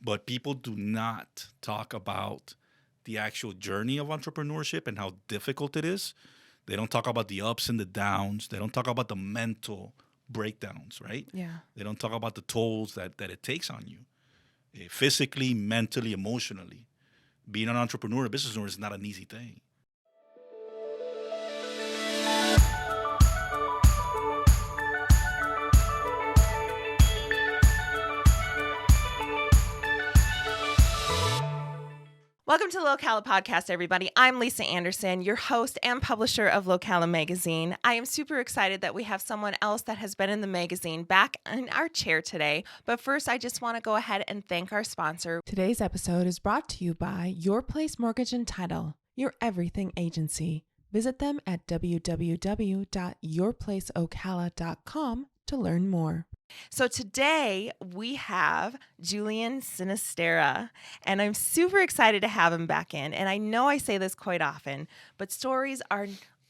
but people do not talk about the actual journey of entrepreneurship and how difficult it is. They don't talk about the ups and the downs. They don't talk about the mental breakdowns, right? Yeah. They don't talk about the tolls that it takes on you, physically, mentally, emotionally. Being an entrepreneur, a business owner is not an easy thing. Welcome to the Locala podcast, everybody. I'm Lisa Anderson, your host and publisher of Locala magazine. I am super excited that we have someone else that has been in the magazine back in our chair today. But first, I just want to go ahead and thank our sponsor. Today's episode is brought to you by Your Place Mortgage and Title, your everything agency. Visit them at www.yourplaceocala.com to learn more. So today we have Julian Sinisterra, and I'm super excited to have him back in. And I know I say this quite often, but stories are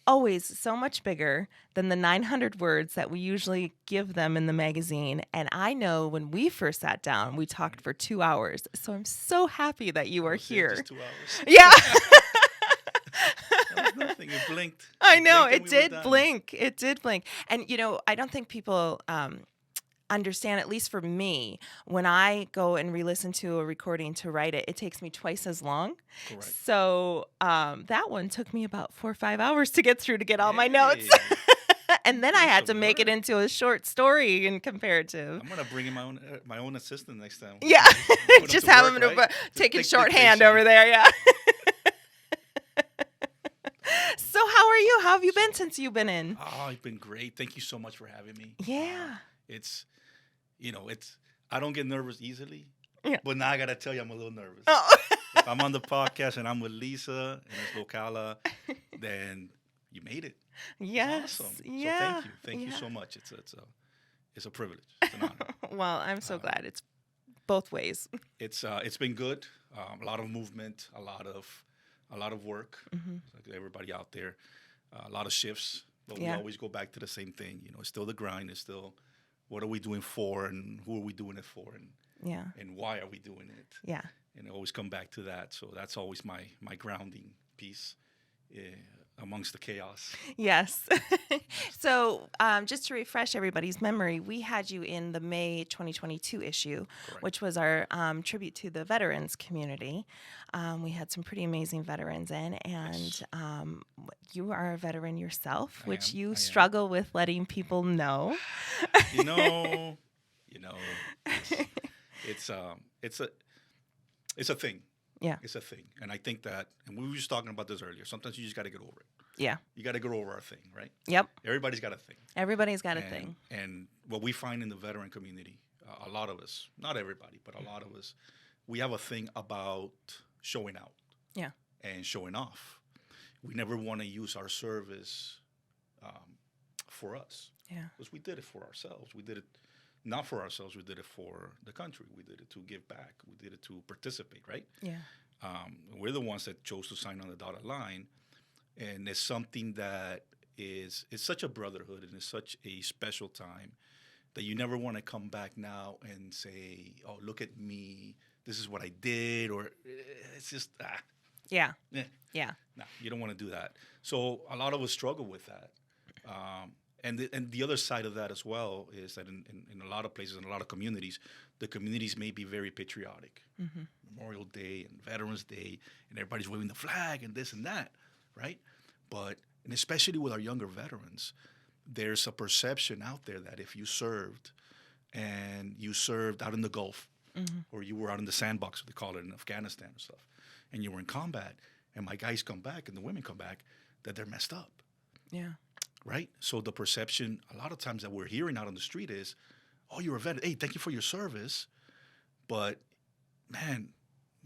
always so much bigger than the 900 words that we usually give them in the magazine. And I know when we first sat down, we talked for 2 hours. So I'm so happy that you are here. Just 2 hours. Yeah. That was nothing. It blinked. I know, blinked and it we were did done. blink. It did blink. And, you know, I don't think people understand, at least for me, when I go and re-listen to a recording to write it, it takes me twice as long. Correct. So that one took me about 4 or 5 hours to get through to get all my notes. Hey. And then I had to Some make it work. into a short story in comparative. I'm gonna bring in my own assistant next time. Yeah, Put 'em just to have work, him in a, right? taking Take shorthand vacation. over there, yeah. So how are you? How have you been since you've been in? Oh, it's been great. Thank you so much for having me. Yeah. It's, I don't get nervous easily. Yeah. But now I gotta tell you, I'm a little nervous. Oh. If I'm on the podcast and I'm with Lisa and it's Locala, then you made it. Yes. Awesome. Yeah. So thank you yeah. so much. It's a privilege. It's an honor. Well, I'm so glad it's both ways. It's been good. A lot of movement, a lot of work. Like everybody out there, a lot of shifts, but we Yeah. always go back to the same thing. You know, it's still the grind. It's still what are we doing for, and who are we doing it for, Yeah. and why are we doing it? Yeah. And I always come back to that. So that's always my grounding piece amongst the chaos. Yes. So just to refresh everybody's memory, we had you in the May 2022 issue, Correct. which was our tribute to the veterans community. We had some pretty amazing veterans in, and Yes. You are a veteran yourself, which I you am. struggle with letting people know. You know, it's a thing. Yeah. It's a thing. And I think that, and we were just talking about this earlier, sometimes you just got to get over it. Yeah. You got to get over our thing, right? Yep. Everybody's got a thing. Everybody's got a thing. And what we find in the veteran community, a lot of us, not everybody, but a lot of us, we have a thing about showing out. Yeah. And showing off. We never want to use our service for us. Yeah. Because we did it for ourselves. We did it not for ourselves. We did it for the country. We did it to give back. We did it to participate, right? Yeah. We're the ones that chose to sign on the dotted line. And it's something that it's such a brotherhood and it's such a special time that you never want to come back now and say, oh, look at me. This is what I did. Or it's just, Yeah. eh. Yeah. No, you don't want to do that. So a lot of us struggle with that. And the other side of that as well is that in a lot of places, in a lot of communities, the communities may be very patriotic. Memorial Day and Veterans Day, and everybody's waving the flag and this and that, right? But, and especially with our younger veterans, there's a perception out there that if you served and you served out in the Gulf, or you were out in the sandbox, what they call it, in Afghanistan and stuff, and you were in combat, and my guys come back and the women come back, that they're messed up. Yeah. Right? So the perception a lot of times that we're hearing out on the street is, oh, you're a vet. Hey, thank you for your service. But, man,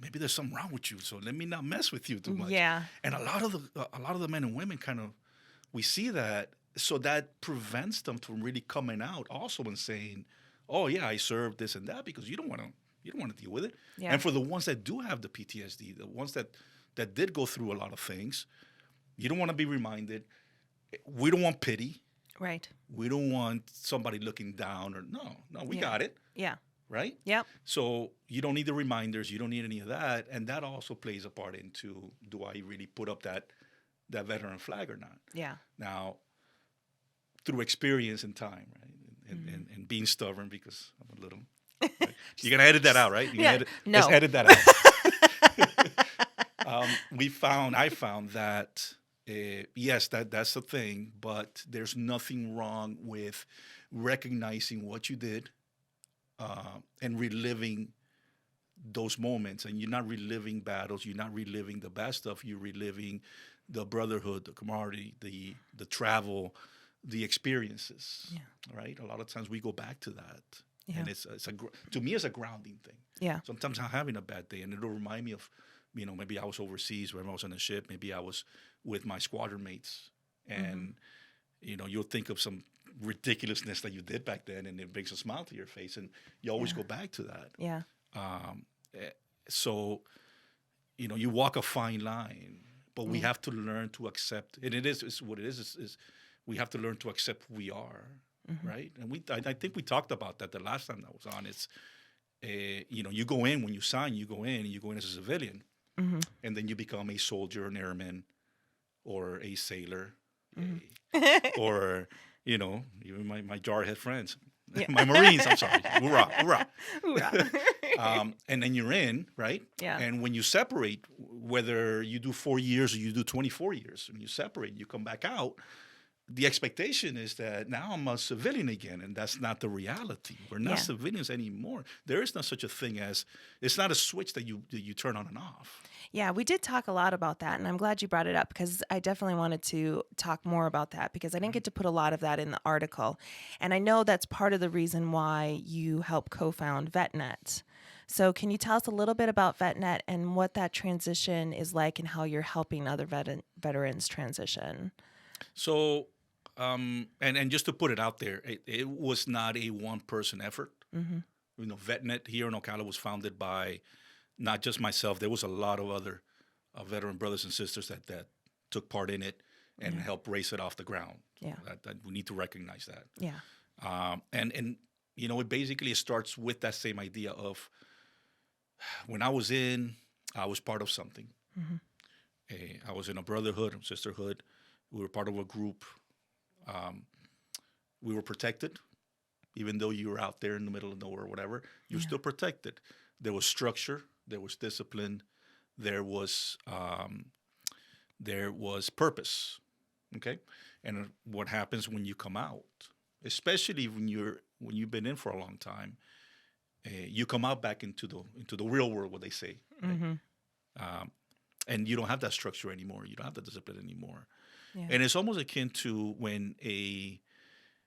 maybe there's something wrong with you, so let me not mess with you too much. Yeah. And a lot of the men and women kind of, we see that, so that prevents them from really coming out also and saying, oh, yeah, I served this and that, because you don't want to deal with it. Yeah. And for the ones that do have the PTSD, the ones that did go through a lot of things, you don't want to be reminded. We don't want pity. Right. We don't want somebody looking down or no, we got it, Yeah. right? Yep. So you don't need the reminders. You don't need any of that. And that also plays a part into, do I really put up that veteran flag or not? Yeah. Now, through experience and time, right? And being stubborn, because I'm a little, right? You're going to edit that out, right? No. Let's edit that out. I found that, yes, that's the thing, but there's nothing wrong with recognizing what you did, and reliving those moments. And you're not reliving battles. You're not reliving the bad stuff. You're reliving the brotherhood, the camaraderie, the travel, the experiences. Yeah. Right. A lot of times we go back to that, Yeah. and to me it's a grounding thing. Yeah. Sometimes I'm having a bad day, and it'll remind me of, maybe I was overseas, maybe I was on a ship, maybe I was with my squadron mates, and you'll think of some ridiculousness that you did back then, and it brings a smile to your face, and you always go back to that. Yeah. So, you walk a fine line, but we have to learn to accept, and it's what it is we have to learn to accept who we are, right? And I think we talked about that the last time I was on. It's, you go in, when you sign, you go in as a civilian, and then you become a soldier, an airman, or a sailor, or, even my jarhead friends, my Marines, I'm sorry, hoorah, hoorah. Hoorah. And then you're in, right? Yeah. And when you separate, whether you do 4 years or you do 24 years, when you separate, you come back out, the expectation is that now I'm a civilian again, and that's not the reality. We're not civilians anymore. There is no such a thing as, it's not a switch that you turn on and off. Yeah, we did talk a lot about that, and I'm glad you brought it up because I definitely wanted to talk more about that because I didn't get to put a lot of that in the article. And I know that's part of the reason why you helped co-found VetNet. So can you tell us a little bit about VetNet and what that transition is like and how you're helping other veterans transition? So, and just to put it out there, it was not a one-person effort. VetNet here in Locala was founded by not just myself. There was a lot of other veteran brothers and sisters that took part in it and helped raise it off the ground. Yeah. That we need to recognize that. Yeah. And it basically starts with that same idea of, when I was part of something. I was in a brotherhood, a sisterhood. We were part of a group. We were protected, even though you were out there in the middle of nowhere or whatever. You were still protected. There was structure. There was discipline. There was purpose. Okay, and what happens when you come out, especially when you've been in for a long time, you come out back into the real world, what they say, right? And you don't have that structure anymore. You don't have that discipline anymore. Yeah. And it's almost akin to when a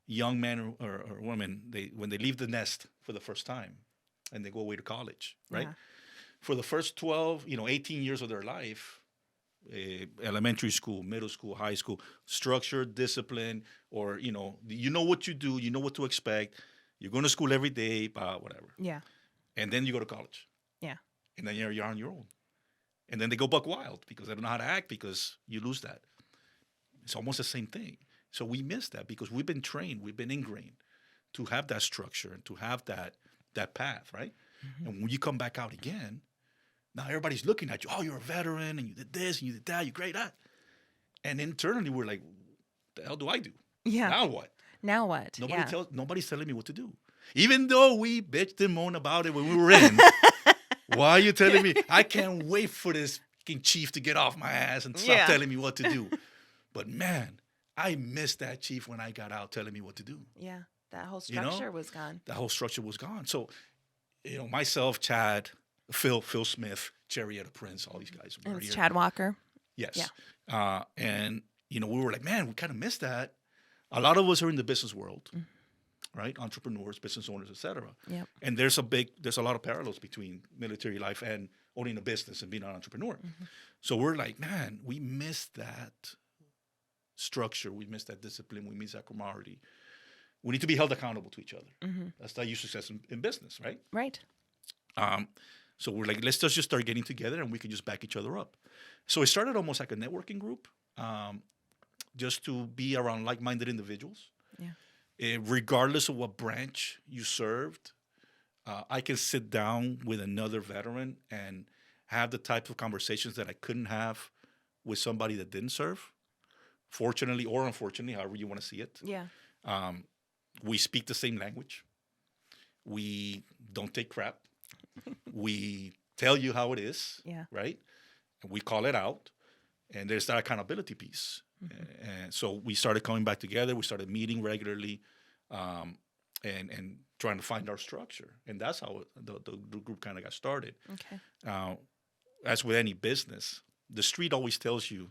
young man or woman, when they leave the nest for the first time and they go away to college, right? Yeah. For the first 12, 18 years of their life, elementary school, middle school, high school, structure, discipline, or, you know what you do, you know what to expect. You're going to school every day, whatever. Yeah. And then you go to college. Yeah. And then you're on your own. And then they go buck wild because they don't know how to act because you lose that. It's almost the same thing. So we miss that because we've been trained, we've been ingrained to have that structure and to have that path, right? Mm-hmm. And when you come back out again, now everybody's looking at you. Oh, you're a veteran, and you did this, and you did that. You're great at. And internally, we're like, "The hell do I do? Yeah. Now what? Now what? Nobody's telling me what to do. Even though we bitched and moaned about it when we were in. Why are you telling me? I can't wait for this fucking chief to get off my ass and stop telling me what to do. But man, I missed that chief when I got out telling me what to do. Yeah, that whole structure was gone. That whole structure was gone. So, myself, Chad, Phil Smith, Cherryetta Prince, all these guys. And it's Chad Walker. Yes. Yeah. And, we were like, man, we kind of missed that. A lot of us are in the business world, right? Entrepreneurs, business owners, et cetera. Yep. And there's a lot of parallels between military life and owning a business and being an entrepreneur. Mm-hmm. So we're like, man, we missed that structure. We missed that discipline. We missed that camaraderie. We need to be held accountable to each other. Mm-hmm. That's how you success in business, right? Right. So we're like, let's just start getting together and we can just back each other up. So it started almost like a networking group, just to be around like-minded individuals. Yeah. Regardless of what branch you served, I can sit down with another veteran and have the type of conversations that I couldn't have with somebody that didn't serve, fortunately or unfortunately, however you want to see it. Yeah. We speak the same language. We don't take crap. We tell you how it is, Yeah. right? And we call it out. And there's that accountability piece. And so we started coming back together. We started meeting regularly and trying to find our structure. And that's how the group kind of got started. Okay. As with any business, the street always tells you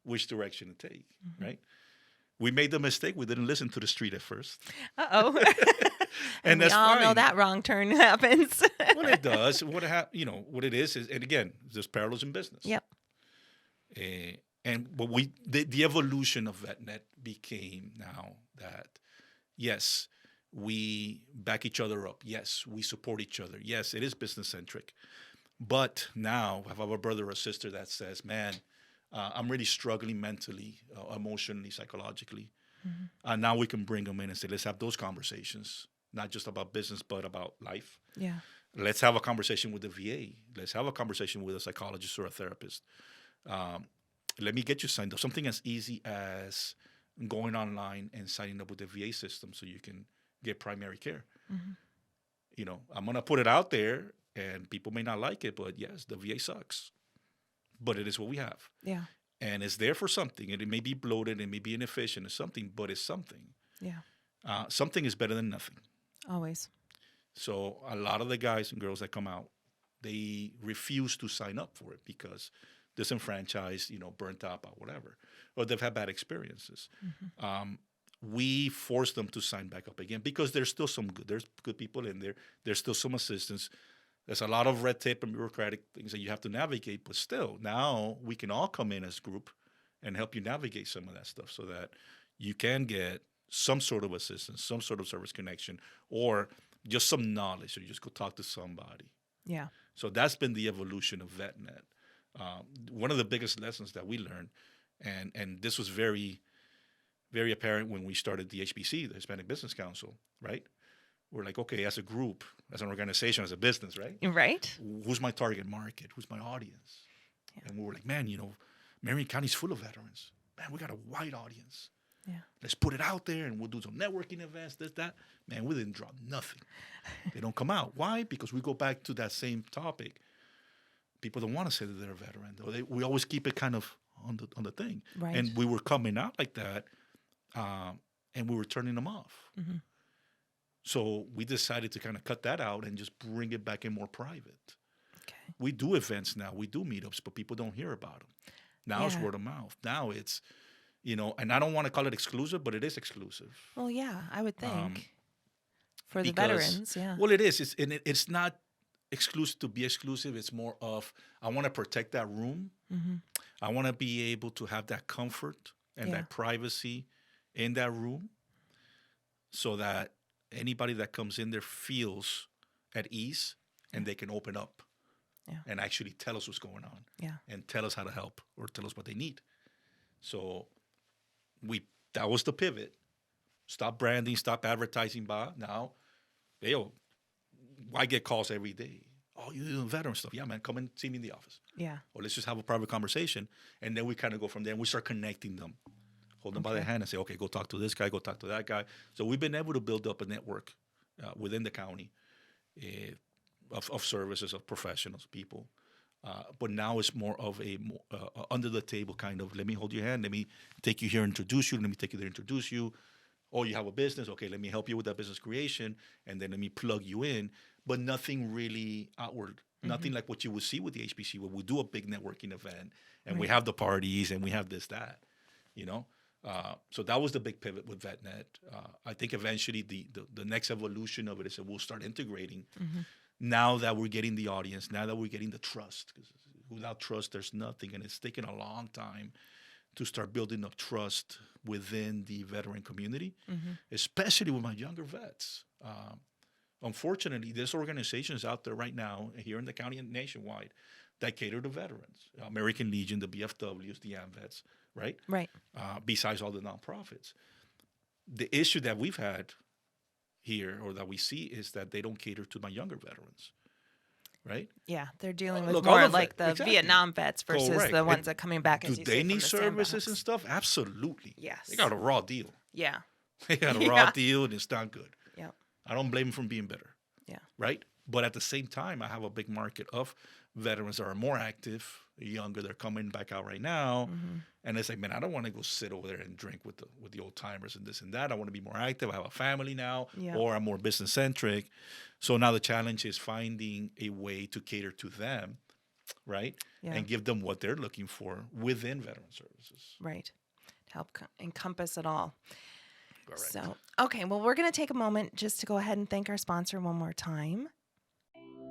which direction to take, right? We made the mistake. We didn't listen to the street at first. Uh-oh. And we that's all fine. know that wrong turn happens. Well, it does. What it is, and again, there's parallels in business. Yep. But the evolution of VetNet became now that, yes, we back each other up. Yes, we support each other. Yes, it is business centric. But now I have a brother or sister that says, man, I'm really struggling mentally, emotionally, psychologically. Now we can bring them in and say, let's have those conversations, not just about business, but about life. Yeah. Let's have a conversation with the VA. Let's have a conversation with a psychologist or a therapist. Let me get you signed up. Something as easy as going online and signing up with the VA system so you can get primary care. I'm going to put it out there, and people may not like it, but yes, the VA sucks. But it is what we have. Yeah. And it's there for something. And it may be bloated, it may be inefficient, it's something, but it's something. Yeah. Something is better than nothing. Always. So a lot of the guys and girls that come out, they refuse to sign up for it because disenfranchised, burnt out, or whatever, or they've had bad experiences. We force them to sign back up again because there's still there's good people in there. There's still some assistance. There's a lot of red tape and bureaucratic things that you have to navigate, but still, now we can all come in as a group and help you navigate some of that stuff so that you can get some sort of assistance, some sort of service connection, or just some knowledge, or you just go talk to somebody. Yeah. So that's been the evolution of VetNet. One of the biggest lessons that we learned, and this was very, very apparent when we started the HBC, the Hispanic Business Council, right? We're like, okay, as a group, as an organization, as a business, right? Right. Who's my target market? Who's my audience? Yeah. And we were like, man, Marion County's full of veterans. Man, we got a wide audience. Yeah. Let's put it out there and we'll do some networking events, this, that. Man, we didn't drop nothing. They don't come out. Why? Because we go back to that same topic. People don't want to say that they're a veteran. We always keep it kind of on the thing. Right. And we were coming out like that, and we were turning them off. So we decided to kind of cut that out and just bring it back in more private. Okay. We do events now. We do meetups, but people don't hear about them. Now it's word of mouth. Now it's, and I don't want to call it exclusive, but it is exclusive. Well, yeah, I would think. For the Because- veterans, yeah. Well, it is. It's not exclusive to be exclusive. It's more of, I want to protect that room. I want to be able to have that comfort and that privacy in that room so that anybody that comes in there feels at ease and they can open up and actually tell us what's going on and tell us how to help or tell us what they need. So that was the pivot. Stop branding, stop advertising. Now, I get calls every day. Oh, you do veteran stuff. Yeah, man, come and see me in the office. Yeah. Or let's just have a private conversation. And then we kind of go from there and we start connecting them. Hold them by the hand and say, okay, go talk to this guy, go talk to that guy. So we've been able to build up a network within the county of services, of professionals, people. But now it's more of a under the table kind of, let me hold your hand, let me take you here, introduce you, let me take you there, introduce you. Oh, you have a business? Okay, let me help you with that business creation, and then let me plug you in. But nothing really outward, nothing like what you would see with the HBC, where we do a big networking event, and we have the parties, and we have this, that, So that was the big pivot with VetNet. I think eventually the next evolution of it is that we'll start integrating. Now that we're getting the audience, now that we're getting the trust, because without trust, there's nothing. And it's taken a long time to start building up trust within the veteran community, especially with my younger vets. Unfortunately, there's organizations out there right now here in the county and nationwide that cater to veterans. American Legion, the BFWs, the AMVETS, right? Right. Besides all the nonprofits. The issue that we've had here, or that we see, is that they don't cater to my younger veterans, right? Yeah, they're dealing with Look, all more of like it. the Exactly. Vietnam vets versus Correct. the And ones that coming back, do as you they say, from need the services and sandbox. stuff? Absolutely. Yes. They got a raw deal. Yeah. They got a raw deal, and it's not good. Yeah. I don't blame them for being bitter. Yeah. Right? But at the same time, I have a big market of veterans that are more active, younger. They're coming back out right now. Mm-hmm. And it's like, man, I don't want to go sit over there and drink with the old timers and this and that. I want to be more active. I have a family now, Yeah. or I'm more business centric. So now the challenge is finding a way to cater to them, right? Yeah. And give them what they're looking for within veteran services. Right. To help encompass it all. Correct. So, okay, well, we're going to take a moment just to go ahead and thank our sponsor one more time.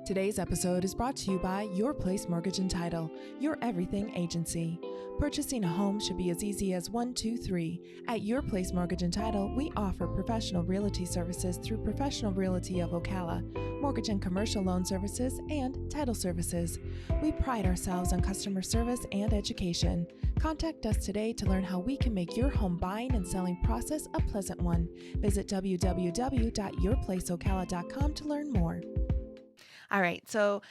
Today's episode is brought to you by Your Place Mortgage and Title, your everything agency. Purchasing a home should be as easy as 1, 2, 3. At Your Place Mortgage and Title, we offer professional realty services through Professional Realty of Locala, mortgage and commercial loan services, and title services. We pride ourselves on customer service and education. Contact us today to learn how we can make your home buying and selling process a pleasant one. Visit www.yourplaceocala.com to learn more. All right, so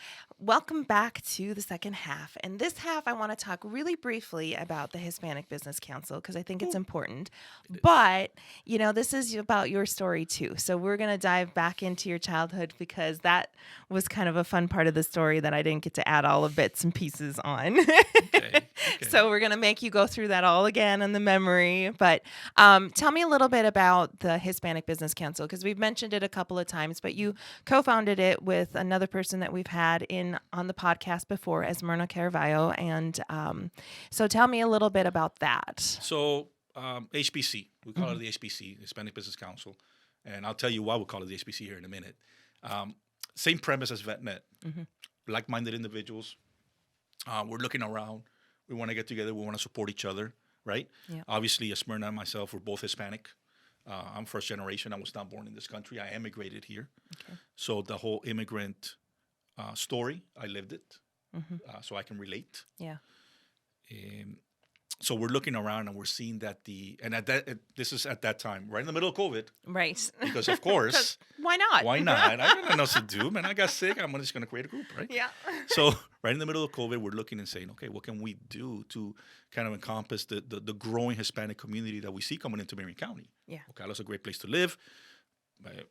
welcome back to the second half. And this half, I want to talk really briefly about the Hispanic Business Council because I think it's important. But, you know, this is about your story too. So we're going to dive back into your childhood because that was kind of a fun part of the story that I didn't get to add all of bits and pieces on. Okay. So we're going to make you go through that all again in the memory. But tell me a little bit about the Hispanic Business Council because we've mentioned it a couple of times, but you co-founded it with another person that we've had on the podcast before, Esmerna Carvalho. And so tell me a little bit about that. So HBC, we call it the HBC, Hispanic Business Council. And I'll tell you why we call it the HBC here in a minute. Same premise as VetNet. Like-minded individuals. We're looking around. We want to get together. We want to support each other, right? Yeah. Obviously, Esmerna and myself, we're both Hispanic. I'm first generation. I was not born in this country. I immigrated here. Okay. So the whole immigrant story, I lived it. So I can relate. Yeah. So we're looking around and we're seeing that this is at that time, right in the middle of COVID. Right. Because of course. Why not? Why not? I got nothing else to do, man. I got sick. I'm just going to create a group, right? Yeah. So right in the middle of COVID, we're looking and saying, okay, what can we do to kind of encompass the growing Hispanic community that we see coming into Marion County? Yeah. Ocala's a great place to live.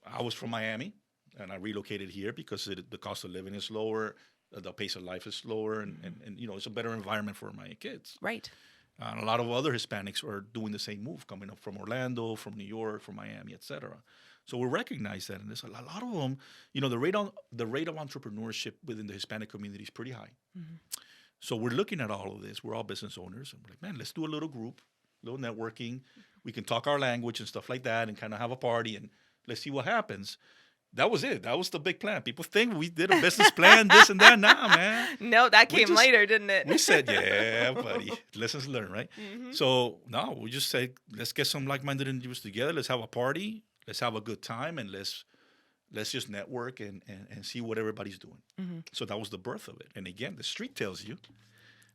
I was from Miami, and I relocated here because the cost of living is lower, the pace of life is slower, and you know, it's a better environment for my kids. Right. And a lot of other Hispanics are doing the same move, coming up from Orlando, from New York, from Miami, et cetera. So we recognize that, and there's a lot of them. You know, the rate of entrepreneurship within the Hispanic community is pretty high. So we're looking at all of this. We're all business owners, and we're like, man, let's do a little group, little networking. We can talk our language and stuff like that, and kind of have a party, and let's see what happens. That was it. That was the big plan. People think we did a business plan, this and that. Nah, man. No, that came later, didn't it? We said, yeah, buddy. Lessons learned, right? So, no, we just said, let's get some like-minded individuals together. Let's have a party. Let's have a good time. And let's just network and see what everybody's doing. So that was the birth of it. And again, the street tells you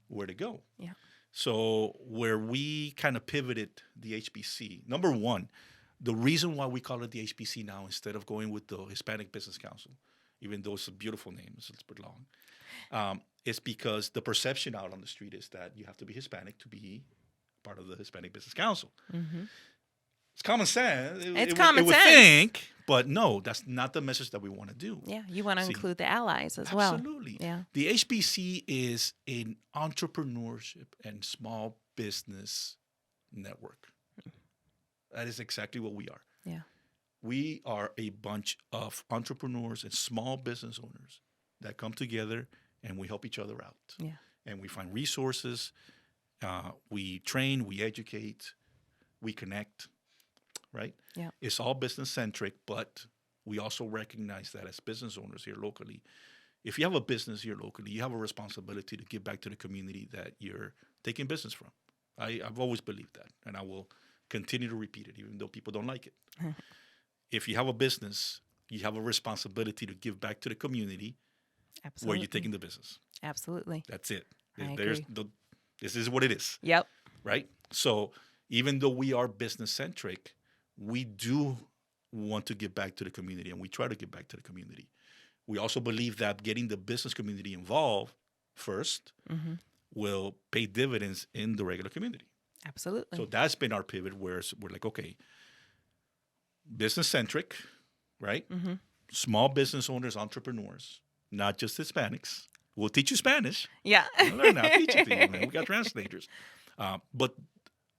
where to go. Yeah. So where we kind of pivoted the HBC, number one, the reason why we call it the HBC now instead of going with the Hispanic Business Council, even though it's a beautiful name, it's a little bit long, is because the perception out on the street is that you have to be Hispanic to be part of the Hispanic Business Council. It's common sense. It's common it would sense. think, but no, that's not the message that we want to do. Yeah, you want to See, include the allies as well. Absolutely. Yeah. The HBC is an entrepreneurship and small business network. That is exactly what we are. Yeah. We are a bunch of entrepreneurs and small business owners that come together and we help each other out. Yeah. And we find resources. We train, we educate, we connect, right? Yeah. It's all business centric, but we also recognize that as business owners here locally, if you have a business here locally, you have a responsibility to give back to the community that you're taking business from. I've always believed that, and I will continue to repeat it, even though people don't like it. If you have a business, you have a responsibility to give back to the community Absolutely. where you're taking the business. Absolutely. That's it. I agree. This is what it is, Yep. right? So even though we are business centric, we do want to give back to the community, and we try to give back to the community. We also believe that getting the business community involved first will pay dividends in the regular community. Absolutely. So that's been our pivot, where we're like, okay, business centric, right? Small business owners, entrepreneurs, not just Hispanics. We'll teach you Spanish. Yeah. You'll learn that. Teach it to you, man. We got translators. But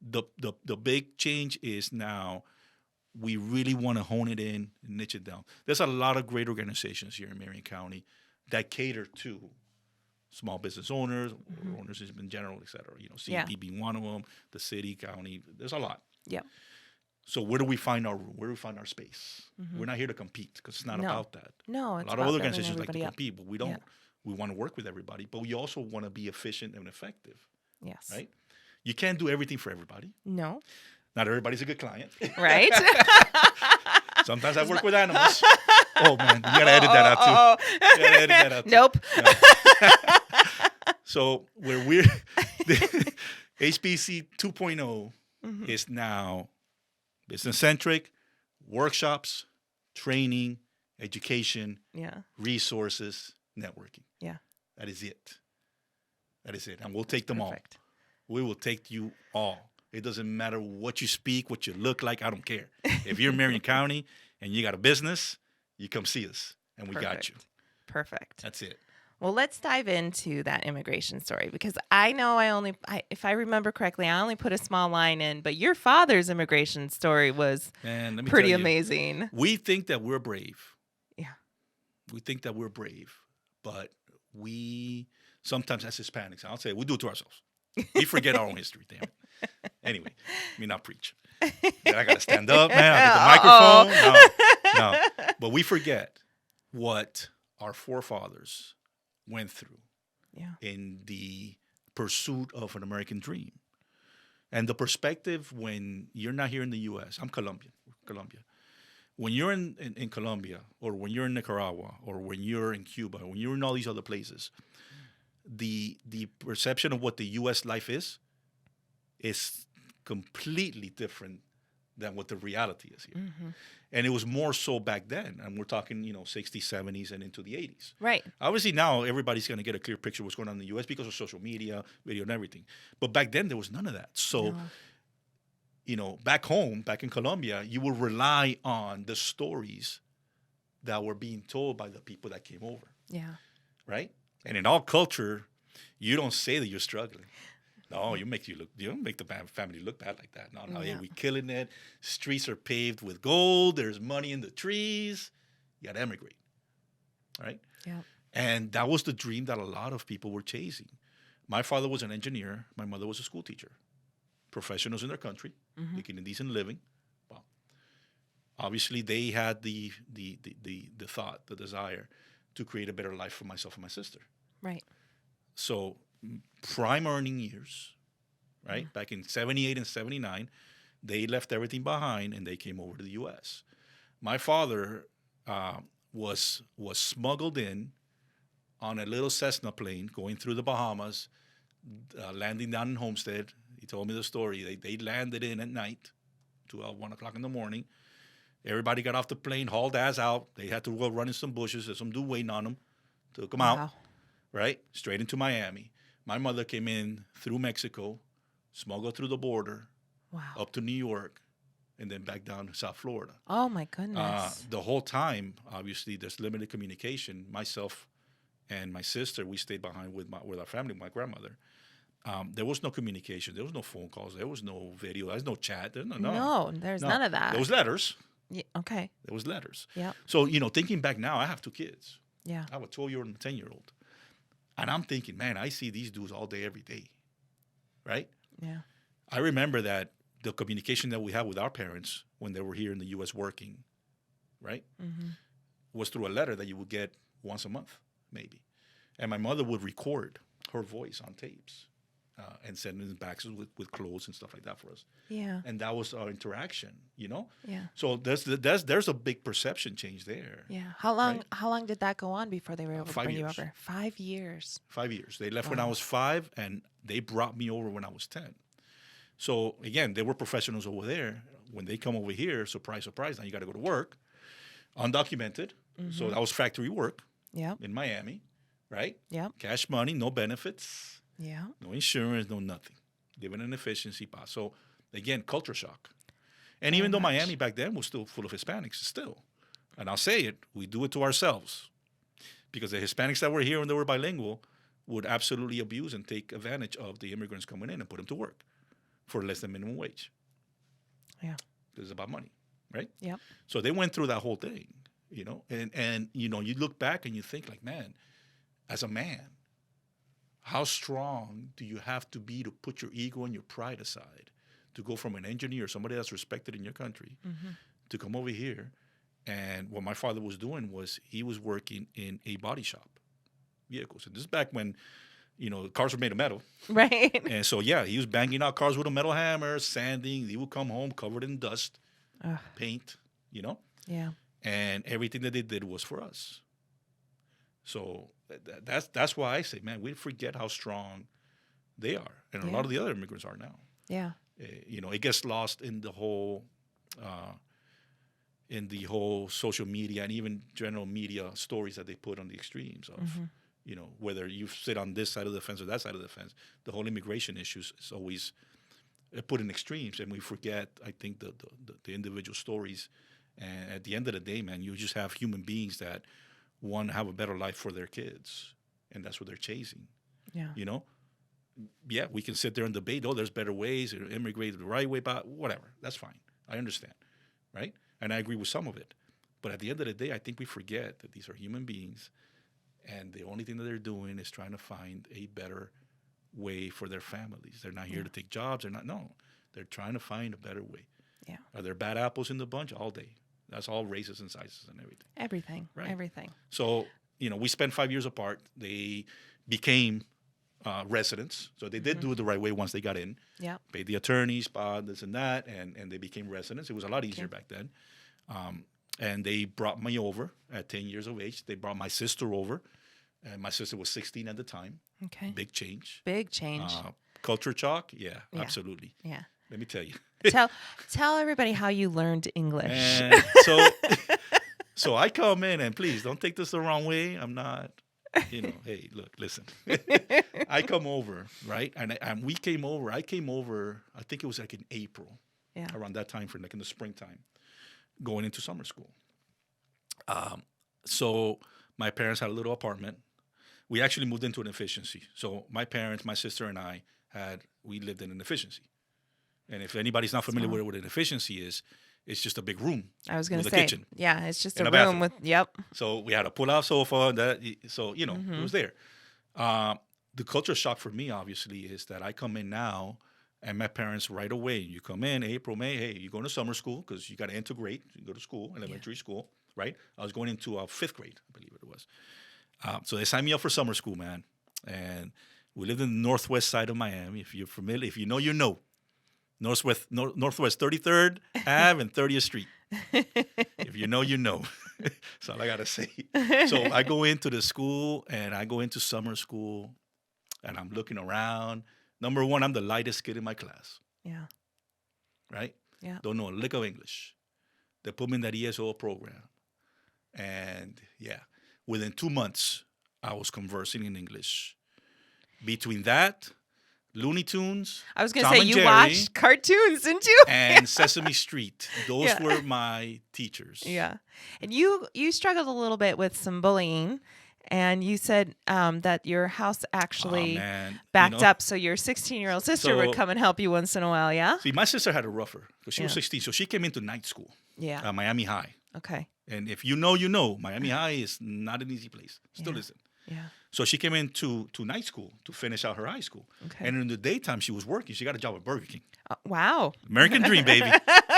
the big change is now we really want to hone it in and niche it down. There's a lot of great organizations here in Marion County that cater to small business owners, or owners in general, et cetera. You know, CEP being one of them, the city, county. There's a lot. Yeah. So where do we find our room? Where do we find our space? We're not here to compete, because it's not about that. No, a it's lot of about other building organizations like to everybody up. compete, but we don't. We want to work with everybody, but we also want to be efficient and effective. Yes. Right? You can't do everything for everybody. No. Not everybody's a good client. Right? Sometimes I work with animals. Oh, man. You got to edit that out, too. You got to edit that out, too. Nope. No. So where we're, HBC 2.0 is now business-centric, workshops, training, education, resources, networking. Yeah. That is it. That is it. And we'll take them Perfect. all. We will take you all. It doesn't matter what you speak, what you look like. I don't care. If you're in Marion County and you got a business, you come see us, and we got you. Perfect. That's it. Well, let's dive into that immigration story, because I know if I remember correctly, I only put a small line in, but your father's immigration story was pretty amazing. We think that we're brave. Yeah. We think that we're brave, but we sometimes, as Hispanics, I'll say, we do it to ourselves. We forget our own history, damn it. Anyway, let me not preach. Then I got to stand up, man. I'll get the microphone. No. But we forget what our forefathers went through in the pursuit of an American dream. And the perspective when you're not here in the U.S., I'm Colombian. When you're in Colombia, or when you're in Nicaragua, or when you're in Cuba, or when you're in all these other places, the perception of what the U.S. life is completely different than what the reality is here. And it was more so back then. And we're talking, 60s, 70s, and into the 80s. Right. Obviously, now everybody's going to get a clear picture of what's going on in the U.S. because of social media, video, and everything. But back then, there was none of that. So, back home, back in Colombia, you would rely on the stories that were being told by the people that came over. Yeah. Right? And in all culture, you don't say that you're struggling. No, you don't make the family look bad like that. No, yeah, we killing it. Streets are paved with gold. There's money in the trees. You got to emigrate, right? Yeah. And that was the dream that a lot of people were chasing. My father was an engineer. My mother was a school teacher. Professionals in their country, making a decent living. Well, obviously, they had the thought, the desire to create a better life for myself and my sister. Right. So prime earning years, right? Back in 78 and 79, they left everything behind and they came over to the U.S. My father was smuggled in on a little Cessna plane going through the Bahamas, landing down in Homestead. He told me the story. They landed in at night, 1 o'clock in the morning. Everybody got off the plane, hauled ass out. They had to go run in some bushes. There's some dude waiting on them. Took them out, right? Straight into Miami. My mother came in through Mexico, smuggled through the border, up to New York, and then back down to South Florida. Oh, my goodness. The whole time, obviously, there's limited communication. Myself and my sister, we stayed behind with our family, my grandmother. There was no communication. There was no phone calls. There was no video. There was no chat. There's none of that. There was letters. Yeah, okay. There was letters. Yeah. So, thinking back now, I have 2 kids. Yeah. I have a 12-year-old and a 10-year-old. And I'm thinking, man, I see these dudes all day, every day. Right? Yeah. I remember that the communication that we had with our parents when they were here in the U.S. working, right, was through a letter that you would get once a month, maybe. And my mother would record her voice on tapes and send in boxes with clothes and stuff like that for us. Yeah. And that was our interaction, Yeah. So there's a big perception change there. Yeah. How long did that go on before they were able to 5 bring years. you over? 5 years. 5 years. They left when I was 5, and they brought me over when I was 10. So again, they were professionals over there. When they come over here, surprise, surprise, now you got to go to work, undocumented. So that was factory work Yep. in Miami, right? Yep. Cash money, no benefits, Yeah. no insurance, no nothing. Living in efficiency. So again, culture shock. And even though Miami back then was still full of Hispanics, still, and I'll say it, we do it to ourselves. Because the Hispanics that were here when they were bilingual would absolutely abuse and take advantage of the immigrants coming in and put them to work for less than minimum wage. Yeah. It's about money, right? Yep. So they went through that whole thing, and you look back and you think like, man, as a man, how strong do you have to be to put your ego and your pride aside to go from an engineer, somebody that's respected in your country, to come over here? And what my father was doing was he was working in a body shop, vehicles. And this is back when, cars were made of metal. Right. And so, yeah, he was banging out cars with a metal hammer, sanding. He would come home covered in dust, paint, Yeah. And everything that they did was for us. So that's why I say, man, we forget how strong they are. And a lot of the other immigrants are now. Yeah. It gets lost in the whole social media and even general media stories that they put on the extremes of, whether you sit on this side of the fence or that side of the fence. The whole immigration issues is always put in extremes, and we forget, I think, the individual stories. And at the end of the day, man, you just have human beings that want to have a better life for their kids, and that's what they're chasing. Yeah. Yeah, we can sit there and debate, there's better ways, or immigrate the right way, but whatever. That's fine. I understand, right? And I agree with some of it. But at the end of the day, I think we forget that these are human beings, and the only thing that they're doing is trying to find a better way for their families. They're not here to take jobs. They're trying to find a better way. Yeah. Are there bad apples in the bunch? All day. That's all races and sizes and everything. Everything. Right. Everything. So, we spent 5 years apart. They became residents. So they did do it the right way once they got in. Yeah. Paid the attorneys, this and that, and they became residents. It was a lot easier back then. And they brought me over at 10 years of age. They brought my sister over. And my sister was 16 at the time. Okay. Big change. Big change. Culture shock? Yeah, absolutely. Yeah. Let me tell you. Tell everybody how you learned English. And so I come in, and please don't take this the wrong way. I'm not, hey, look, listen. I come over, right? And we came over. I came over, I think it was like in April, around that time frame, like in the springtime, going into summer school. So my parents had a little apartment. We actually moved into an efficiency. So my parents, my sister, and we lived in an efficiency. And if anybody's not familiar with what an efficiency is, it's just a big room. I was going to with say, a kitchen. Yeah, it's just a room bathroom. with, yep. So we had a pull-out sofa. It was there. The culture shock for me, obviously, is that I come in now, and my parents right away, you come in April, May, hey, you're going to summer school because you got to integrate. You go to school, elementary school, right? I was going into 5th grade, I believe it was. So they signed me up for summer school, man. And we lived in the northwest side of Miami. If you're familiar, if you know, you know. Northwest 33rd Ave and 30th Street. If you know, you know. That's all I got to say. So I go into the school, and I go into summer school, and I'm looking around. Number one, I'm the lightest kid in my class. Yeah. Right? Yeah. Don't know a lick of English. They put me in that ESO program. And, within 2 months, I was conversing in English. Between that, Looney Tunes, I was going to Tom say, and you Jerry, watched cartoons, didn't you? and Sesame Street. Those were my teachers. Yeah. And you struggled a little bit with some bullying, and you said that your house actually backed up, so your 16-year-old sister would come and help you once in a while, yeah? See, my sister had it rougher because she was 16, so she came into night school. Yeah. Miami High. Okay. And if you know, you know. Miami High is not an easy place. Still isn't. Yeah. So she came into night school to finish out her high school. Okay. And in the daytime, she was working. She got a job at Burger King. Wow. American dream, baby.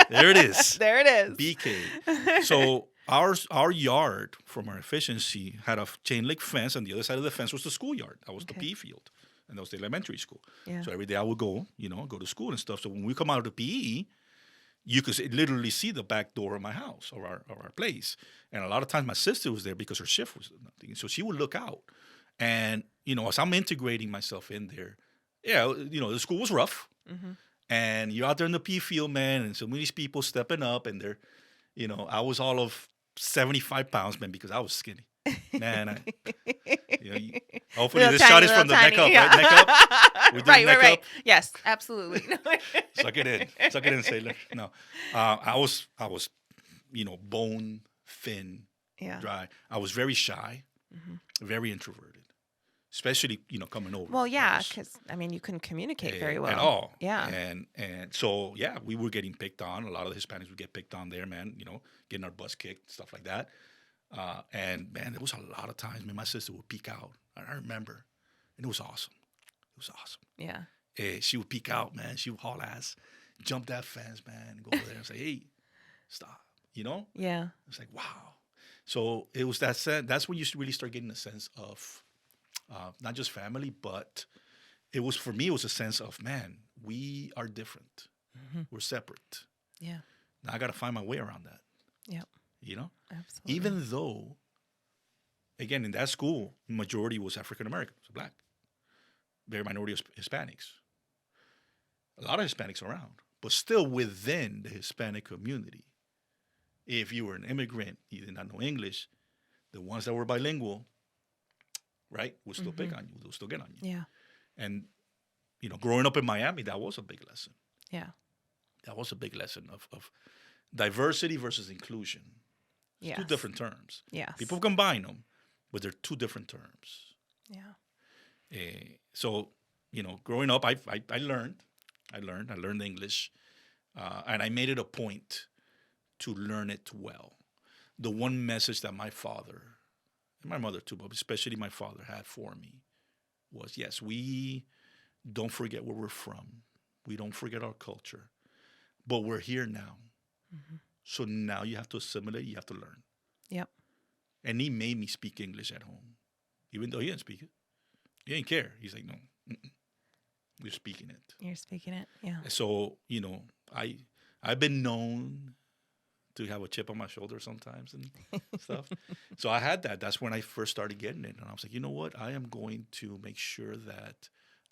There it is. There it is. BK. So our yard from our efficiency had a chain link fence, and the other side of the fence was the schoolyard. That was the PE field, and that was the elementary school. Yeah. So every day I would go to school and stuff. So when we come out of the PE, you could literally see the back door of my house or our place. And a lot of times my sister was there because her shift was nothing. So she would look out. And, as I'm integrating myself in there, the school was rough. Mm-hmm. And you're out there in the P field, man, and so many people stepping up, and they're, I was all of 75 pounds, man, because I was skinny. Man, hopefully Little this tiny, shot is little from the tiny, neck up, yeah. right? Neck up? We do Right, neck right. up? Yes, absolutely. Suck it in. Suck it in, sailor. No. I was, bone thin, Yeah. dry. I was very shy, very introverted, especially, coming over. Well, yeah, Because, because you couldn't communicate very well at all. Yeah. And so, yeah, we were getting picked on. A lot of the Hispanics would get picked on there, man, getting our butts kicked, stuff like that. And, man, there was a lot of times, man, my sister would peek out. I remember. And it was awesome. It was awesome. Yeah. She would peek out, man. She would haul ass, jump that fence, man, and go over there and say, hey, stop, Yeah. It's like, wow. So it was that sense. That's when you really start getting a sense of not just family, but for me, it was a sense of, man, we are different. We're separate. Yeah. Now I got to find my way around that. Yep. Absolutely. Even though, again, in that school, majority was African American, so black. Very minority of Hispanics. A lot of Hispanics around, but still within the Hispanic community. If you were an immigrant, you did not know English, the ones that were bilingual, right, would still pick on you. They'll still get on you. Yeah. And, growing up in Miami, that was a big lesson. Yeah. That was a big lesson of diversity versus inclusion. It's two Yes. different terms. Yes. People combine them, but they're two different terms. Yeah. So, growing up, I learned English, and I made it a point to learn it well. The one message that my father, and my mother too, but especially my father had for me was, yes, we don't forget where we're from. We don't forget our culture, but we're here now. So now you have to assimilate, you have to learn. Yep. And he made me speak English at home, even though he didn't speak it. He didn't care. He's like, no, you're speaking it. You're speaking it. Yeah. So, I've been known to have a chip on my shoulder sometimes and stuff. So I had that. That's when I first started getting it. And I was like, you know what? I am going to make sure that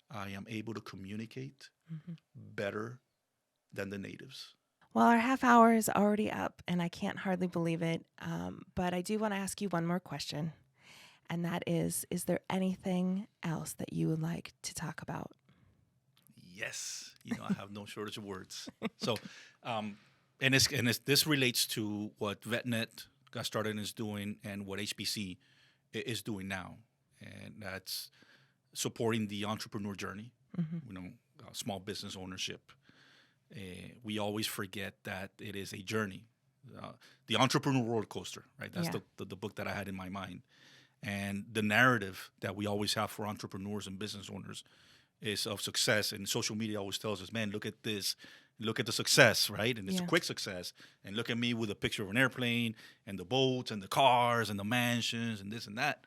I am able to communicate better than the natives. Well, our half hour is already up, and I can't hardly believe it. But I do want to ask you one more question. And that is there anything else that you would like to talk about? Yes. I have no shortage of words. So, this relates to what VetNet got started and is doing and what HBC is doing now. And that's supporting the entrepreneur journey, small business ownership. We always forget that it is a journey. The entrepreneur rollercoaster, right? That's the book that I had in my mind. And the narrative that we always have for entrepreneurs and business owners is of success. And social media always tells us, man, look at this. Look at the success, right? And it's a quick success. And look at me with a picture of an airplane and the boats and the cars and the mansions and this and that,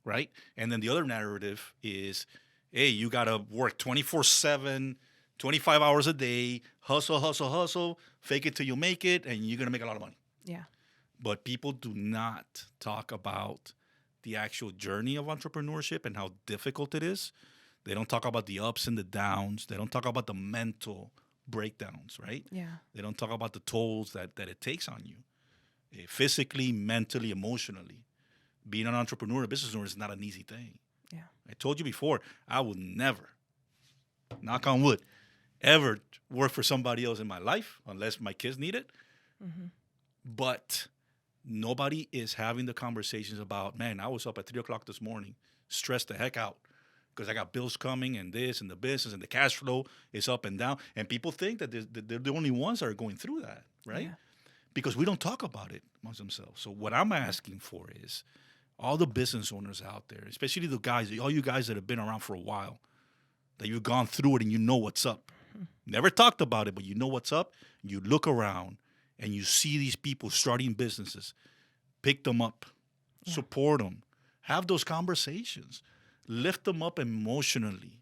right? And then the other narrative is, hey, you got to work 24/7, 25 hours a day, hustle, fake it till you make it, and you're going to make a lot of money. Yeah. But people do not talk about the actual journey of entrepreneurship and how difficult it is. They don't talk about the ups and the downs. They don't talk about the mental breakdowns, right? Yeah. They don't talk about the tolls that it takes on you, physically, mentally, emotionally. Being an entrepreneur, a business owner is not an easy thing. Yeah. I told you before, I would never, knock on wood, ever work for somebody else in my life unless my kids need it. But nobody is having the conversations about, man, I was up at 3 o'clock this morning, stressed the heck out because I got bills coming and this and the business and the cash flow is up and down. And people think that they're the only ones that are going through that, right? Yeah. Because we don't talk about it amongst themselves. So what I'm asking for is all the business owners out there, especially the guys, all you guys that have been around for a while, that you've gone through it and you know what's up. Never talked about it, but you know what's up. You look around and you see these people starting businesses. Pick them up. Yeah. Support them. Have those conversations. Lift them up emotionally,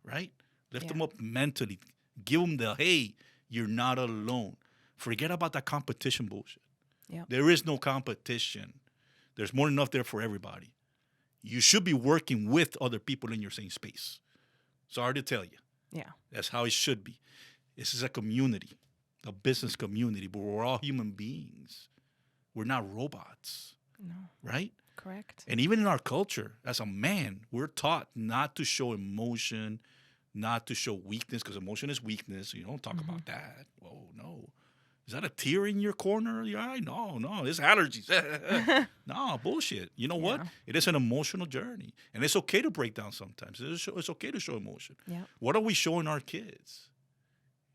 right? Lift them up mentally. Give them the, hey, you're not alone. Forget about that competition bullshit. Yeah. There is no competition. There's more than enough there for everybody. You should be working with other people in your same space. Sorry to tell you. Yeah. That's how it should be. This is a community, a business community, but we're all human beings. We're not robots, No. right? Correct. And even in our culture, as a man, we're taught not to show emotion, not to show weakness, because emotion is weakness. You don't talk about that. Oh, no. Is that a tear in your corner of your eye? No, it's allergies. No, bullshit. You know what? It is an emotional journey. And it's okay to break down sometimes. It's okay to show emotion. Yeah. What are we showing our kids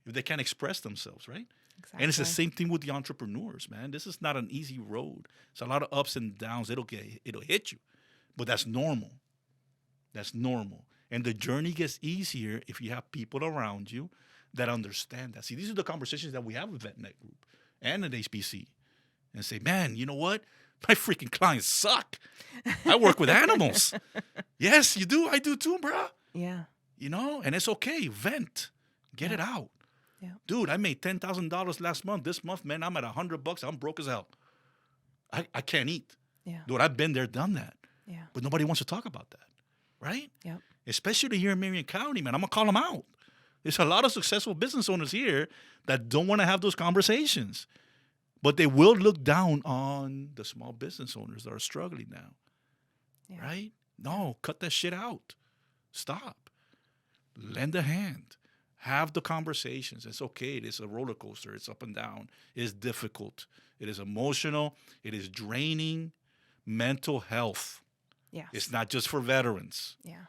if they can't express themselves, right? Exactly. And it's the same thing with the entrepreneurs, man. This is not an easy road. It's a lot of ups and downs. It'll hit you. But that's normal. That's normal. And the journey gets easier if you have people around you that understand that. See, these are the conversations that we have with VetNet Group and at HBC. And say, man, you know what? My freaking clients suck. I work with animals. Yes, you do. I do too, bro. Yeah. You know, and it's okay. Vent. Get it out. Yeah. Dude, I made $10,000 last month. This month, man, I'm at $100. I'm broke as hell. I can't eat. Yeah. Dude, I've been there, done that. Yeah. But nobody wants to talk about that, right? Yep. Especially here in Marion County, man. I'm going to call them out. There's a lot of successful business owners here that don't want to have those conversations. But they will look down on the small business owners that are struggling now, right? No, cut that shit out. Stop. Lend a hand. Have the conversations. It's okay. It is a roller coaster. It's up and down. It's difficult. It is emotional. It is draining. Mental health. Yeah. It's not just for veterans. Yeah.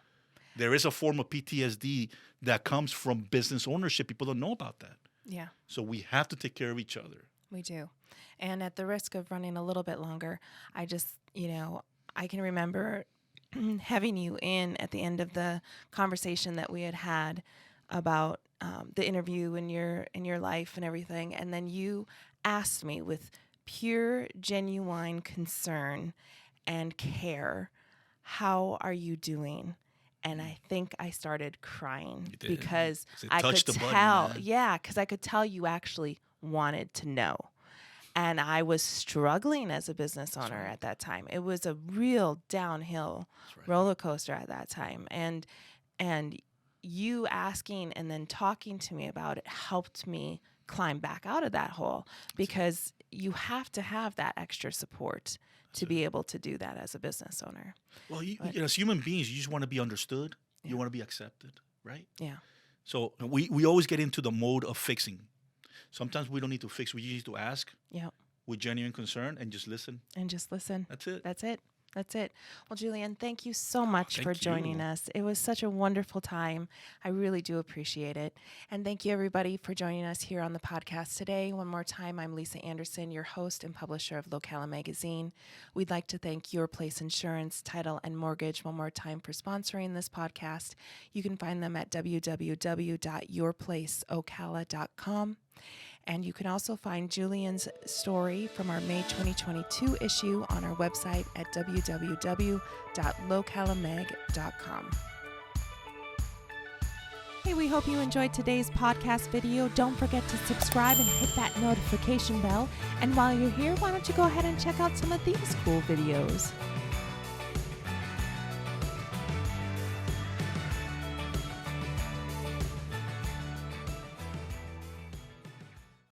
There is a form of PTSD that comes from business ownership. People don't know about that. Yeah. So we have to take care of each other. We do. And at the risk of running a little bit longer, I just, I can remember having you in at the end of the conversation that we had about the interview in your life and everything. And then you asked me with pure, genuine concern and care, how are you doing? And I think I started crying because I could tell. Because I could tell you actually wanted to know. And I was struggling as a business owner at that time. It was a real downhill roller coaster at that time. And you asking and then talking to me about it helped me climb back out of that hole, because you have to have that extra support to be able to do that as a business owner. Well, as human beings, you just want to be understood. Yeah. You want to be accepted, right? Yeah. So we always get into the mode of fixing. Sometimes we don't need to fix. We just need to ask with genuine concern and just listen. That's it. That's it. Well, Julian, thank you so much for joining us. It was such a wonderful time. I really do appreciate it. And thank you, everybody, for joining us here on the podcast today. One more time, I'm Lisa Anderson, your host and publisher of Locala Magazine. We'd like to thank Your Place Insurance, Title, and Mortgage one more time for sponsoring this podcast. You can find them at www.yourplaceocala.com. And you can also find Julian's story from our May 2022 issue on our website at www.localamag.com. Hey, we hope you enjoyed today's podcast video. Don't forget to subscribe and hit that notification bell. And while you're here, why don't you go ahead and check out some of these cool videos.